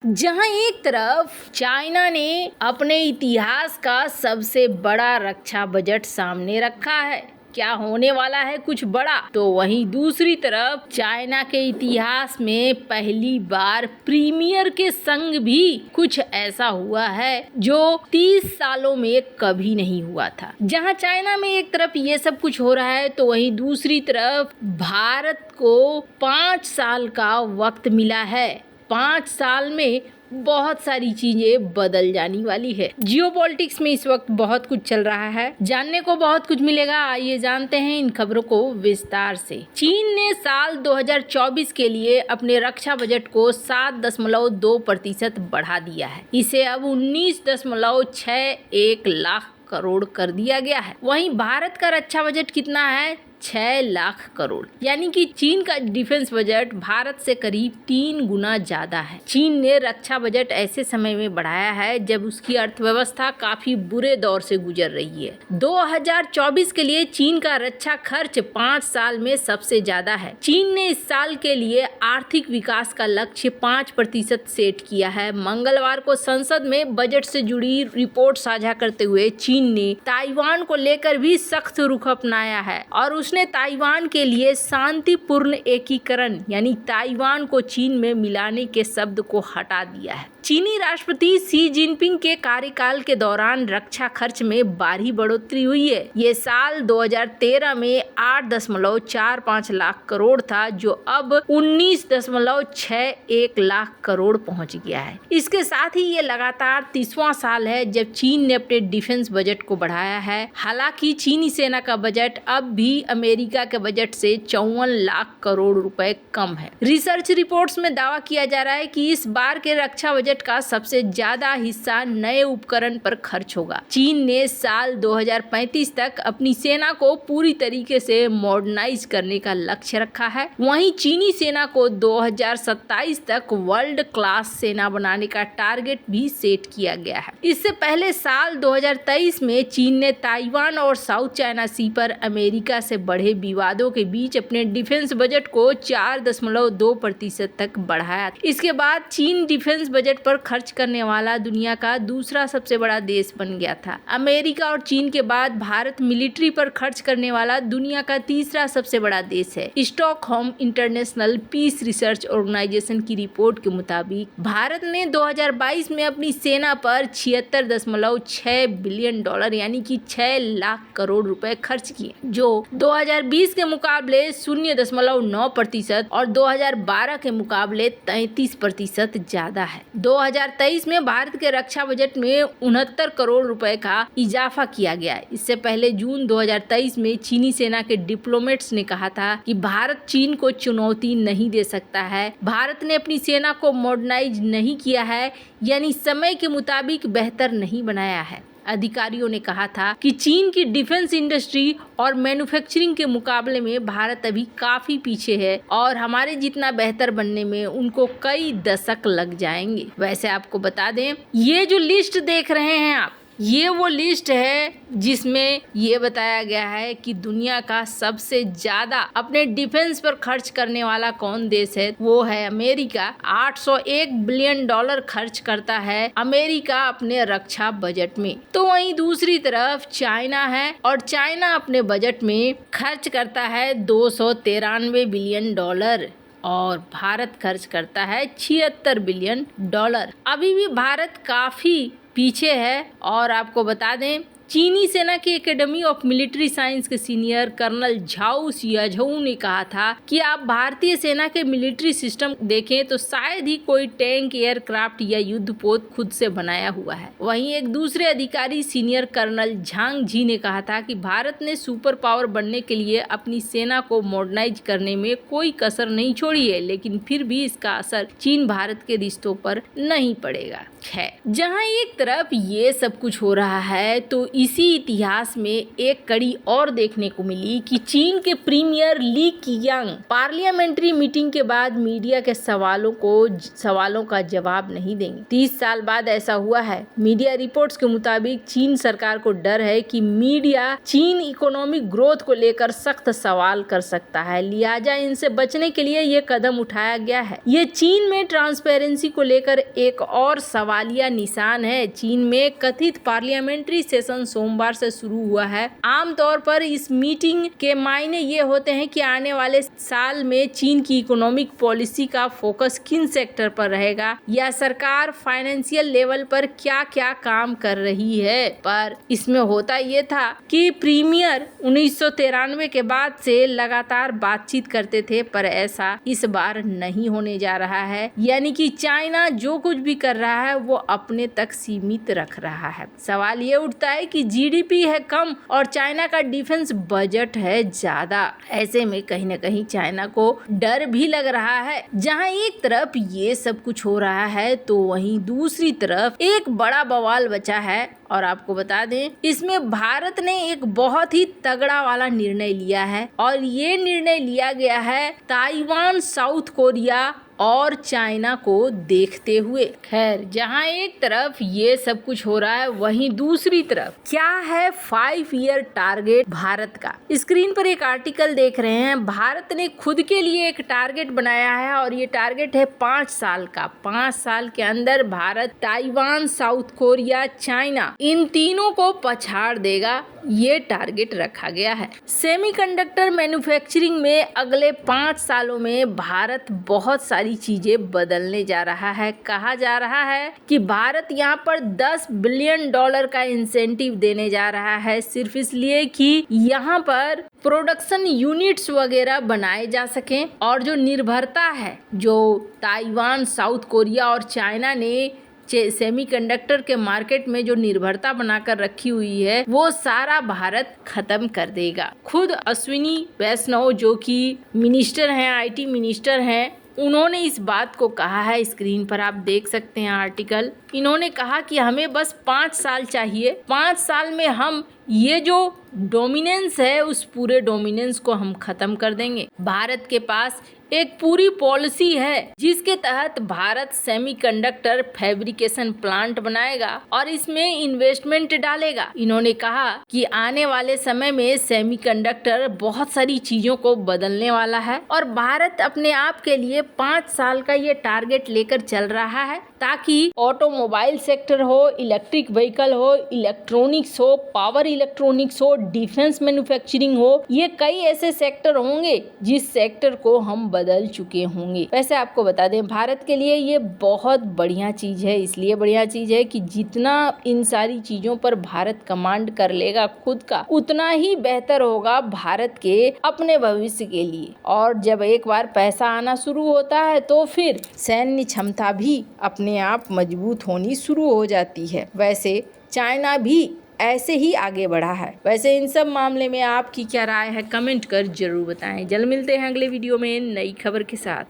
जहां एक तरफ चाइना ने अपने इतिहास का सबसे बड़ा रक्षा बजट सामने रखा है, क्या होने वाला है कुछ बड़ा, तो वहीं दूसरी तरफ चाइना के इतिहास में पहली बार प्रीमियर के संग भी कुछ ऐसा हुआ है जो 30 सालों में कभी नहीं हुआ था। जहां चाइना में एक तरफ ये सब कुछ हो रहा है तो वहीं दूसरी तरफ भारत को 5 साल का वक्त मिला है। 5 साल में बहुत सारी चीजें बदल जाने वाली है। जियोपॉलिटिक्स में इस वक्त बहुत कुछ चल रहा है, जानने को बहुत कुछ मिलेगा। आइए जानते हैं इन खबरों को विस्तार से। चीन ने साल 2024 के लिए अपने रक्षा बजट को 7.2% बढ़ा दिया है। इसे अब 19.61 लाख करोड़ कर दिया गया है। वहीं भारत का रक्षा बजट कितना है? 6 लाख करोड़, यानी कि चीन का डिफेंस बजट भारत से करीब 3 गुना ज्यादा है। चीन ने रक्षा बजट ऐसे समय में बढ़ाया है जब उसकी अर्थव्यवस्था काफी बुरे दौर से गुजर रही है। 2024 के लिए चीन का रक्षा खर्च 5 साल में सबसे ज्यादा है। चीन ने इस साल के लिए आर्थिक विकास का लक्ष्य 5% सेट किया है। मंगलवार को संसद में बजट से जुड़ी रिपोर्ट साझा करते हुए चीन ने ताइवान को लेकर भी सख्त रुख अपनाया है और उसने ताइवान के लिए शांतिपूर्ण एकीकरण यानी ताइवान को चीन में मिलाने के शब्द को हटा दिया है। चीनी राष्ट्रपति शी जिनपिंग के कार्यकाल के दौरान रक्षा खर्च में भारी बढ़ोतरी हुई है। ये साल 2013 में 8.45 लाख करोड़ था जो अब 19.61 लाख करोड़ पहुंच गया है। इसके साथ ही ये लगातार 30वां साल है जब चीन ने अपने डिफेंस बजट को बढ़ाया है। हालांकि चीनी सेना का बजट अब भी अमेरिका के बजट से 54 लाख करोड़ रुपए कम है। रिसर्च रिपोर्ट्स में दावा किया जा रहा है कि इस बार के रक्षा बजट का सबसे ज्यादा हिस्सा नए उपकरण पर खर्च होगा। चीन ने साल 2035 तक अपनी सेना को पूरी तरीके से मॉडर्नाइज करने का लक्ष्य रखा है। वहीं चीनी सेना को 2027 तक वर्ल्ड क्लास सेना बनाने का टारगेट भी सेट किया गया है। इससे पहले साल 2023 में चीन ने ताइवान और साउथ चाइना सी पर अमेरिका से बढ़े विवादों के बीच अपने डिफेंस बजट को 4.2% तक बढ़ाया। इसके बाद चीन डिफेंस बजट पर खर्च करने वाला दुनिया का दूसरा सबसे बड़ा देश बन गया था। अमेरिका और चीन के बाद भारत मिलिट्री पर खर्च करने वाला दुनिया का तीसरा सबसे बड़ा देश है। Stockholm International Peace Research Organisation की रिपोर्ट के मुताबिक भारत ने 2022 में अपनी सेना पर 76.6 बिलियन डॉलर यानी कि 6 लाख करोड़ रुपए खर्च किए, जो 2020 के मुकाबले 0.9% और 2012 के मुकाबले 33% ज्यादा है। 2023 में भारत के रक्षा बजट में 69 करोड़ रुपए का इजाफा किया गया। इससे पहले जून 2023 में चीनी सेना के डिप्लोमेट्स ने कहा था कि भारत चीन को चुनौती नहीं दे सकता है। भारत ने अपनी सेना को मॉडर्नाइज नहीं किया है, यानी समय के मुताबिक बेहतर नहीं बनाया है। अधिकारियों ने कहा था कि चीन की डिफेंस इंडस्ट्री और मैन्युफैक्चरिंग के मुकाबले में भारत अभी काफी पीछे है और हमारे जितना बेहतर बनने में उनको कई दशक लग जाएंगे। वैसे आपको बता दें, ये जो लिस्ट देख रहे हैं आप, ये वो लिस्ट है जिसमें ये बताया गया है कि दुनिया का सबसे ज्यादा अपने डिफेंस पर खर्च करने वाला कौन देश है। वो है अमेरिका। 801 बिलियन डॉलर खर्च करता है अमेरिका अपने रक्षा बजट में। तो वहीं दूसरी तरफ चाइना है और चाइना अपने बजट में खर्च करता है 293 बिलियन डॉलर और भारत खर्च करता है 76 बिलियन डॉलर। अभी भी भारत काफी पीछे है। और आपको बता दें, चीनी सेना की एकेडमी ऑफ मिलिट्री साइंस के सीनियर कर्नल झाओ सियाझोउ ने कहा था कि आप भारतीय सेना के मिलिट्री सिस्टम देखें तो शायद ही कोई टैंक, एयरक्राफ्ट या युद्धपोत खुद से बनाया हुआ है। वहीं एक दूसरे अधिकारी सीनियर कर्नल झांग जी ने कहा था कि भारत ने सुपर पावर बनने के लिए अपनी सेना को मॉडर्नाइज करने में कोई कसर नहीं छोड़ी है, लेकिन फिर भी इसका असर चीन भारत के रिश्तों पर नहीं पड़ेगा। है जहां एक तरफ ये सब कुछ हो रहा है तो इसी इतिहास में एक कड़ी और देखने को मिली कि चीन के प्रीमियर ली कीयांग पार्लियामेंट्री मीटिंग के बाद मीडिया के सवालों का जवाब नहीं देंगे। 30 साल बाद ऐसा हुआ है। मीडिया रिपोर्ट्स के मुताबिक चीन सरकार को डर है कि मीडिया चीन इकोनॉमिक ग्रोथ को लेकर सख्त सवाल कर सकता है, लिहाजा इनसे बचने के लिए ये कदम उठाया गया है। ये चीन में ट्रांसपेरेंसी को लेकर एक और सवालिया निशान है। चीन में कथित पार्लियामेंट्री सेशन सोमवार से शुरू हुआ है। आमतौर पर इस मीटिंग के मायने ये होते हैं कि आने वाले साल में चीन की इकोनॉमिक पॉलिसी का फोकस किन सेक्टर पर रहेगा या सरकार फाइनेंशियल लेवल पर क्या क्या काम कर रही है। पर इसमें होता ये था कि प्रीमियर 1993 के बाद से लगातार बातचीत करते थे, पर ऐसा इस बार नहीं होने जा रहा है। यानी कि चाइना जो कुछ भी कर रहा है वो अपने तक सीमित रख रहा है। सवाल ये उठता है कि जीडीपी है कम और चाइना का डिफेंस बजट है ज्यादा। ऐसे में कहीं ना कहीं चाइना को डर भी लग रहा है। जहां एक तरफ ये सब कुछ हो रहा है तो वहीं दूसरी तरफ एक बड़ा बवाल बचा है। और आपको बता दें, इसमें भारत ने एक बहुत ही तगड़ा वाला निर्णय लिया है और ये निर्णय लिया गया है ताइवान, साउथ कोरिया और चाइना को देखते हुए। खैर, जहां एक तरफ ये सब कुछ हो रहा है वहीं दूसरी तरफ क्या है 5 ईयर टारगेट भारत का। स्क्रीन पर एक आर्टिकल देख रहे हैं। भारत ने खुद के लिए एक टारगेट बनाया है और ये टारगेट है 5 साल का। 5 साल के अंदर Bharat Taiwan, south Korea, China in तीनों को पछाड़ देगा, ये टारगेट रखा गया है। सेमीकंडक्टर मैन्युफैक्चरिंग में अगले 5 सालों में भारत बहुत सारी चीजें बदलने जा रहा है। कहा जा रहा है कि भारत यहाँ पर $10 बिलियन का इंसेंटिव देने जा रहा है, सिर्फ इसलिए कि यहाँ पर प्रोडक्शन यूनिट्स वगैरह बनाए जा सकें। और जो निर्भरता है जो ताइवान, साउथ कोरिया और चाइना ने सेमीकंडक्टर के मार्केट में जो निर्भरता बनाकर रखी हुई है वो सारा भारत खत्म कर देगा। खुद अश्विनी वैष्णव जो कि मिनिस्टर हैं, आईटी मिनिस्टर हैं, उन्होंने इस बात को कहा है। स्क्रीन पर आप देख सकते हैं आर्टिकल। इन्होंने कहा कि हमें बस 5 साल चाहिए। 5 साल में हम ये जो डोमिनेंस है उस पूरे डोमिनेंस को हम खत्म कर देंगे। भारत के पास एक पूरी पॉलिसी है जिसके तहत भारत सेमीकंडक्टर फैब्रिकेशन प्लांट बनाएगा और इसमें इन्वेस्टमेंट डालेगा। इन्होंने कहा कि आने वाले समय में सेमीकंडक्टर बहुत सारी चीजों को बदलने वाला है और भारत अपने आप के लिए 5 साल का ये टारगेट लेकर चल रहा है ताकि ऑटोमोबाइल सेक्टर हो, इलेक्ट्रिक व्हीकल हो, इलेक्ट्रॉनिक्स हो, पावर इलेक्ट्रॉनिक्स हो, डिफेंस मैन्युफैक्चरिंग हो, ये कई ऐसे सेक्टर होंगे जिस सेक्टर को हम बदल चुके होंगे। वैसे आपको बता दें, भारत के लिए ये बहुत बढ़िया चीज है। इसलिए बढ़िया चीज है कि जितना इन सारी चीजों पर भारत कमांड कर लेगा खुद का, उतना ही बेहतर होगा भारत के अपने भविष्य के लिए। और जब एक बार पैसा आना शुरू होता है तो फिर सैन्य क्षमता भी अपने आप मजबूत होनी शुरू हो जाती है। वैसे चाइना भी ऐसे ही आगे बढ़ा है। वैसे इन सब मामले में आपकी क्या राय है, कमेंट कर जरूर बताएं। जल्द मिलते हैं अगले वीडियो में नई खबर के साथ।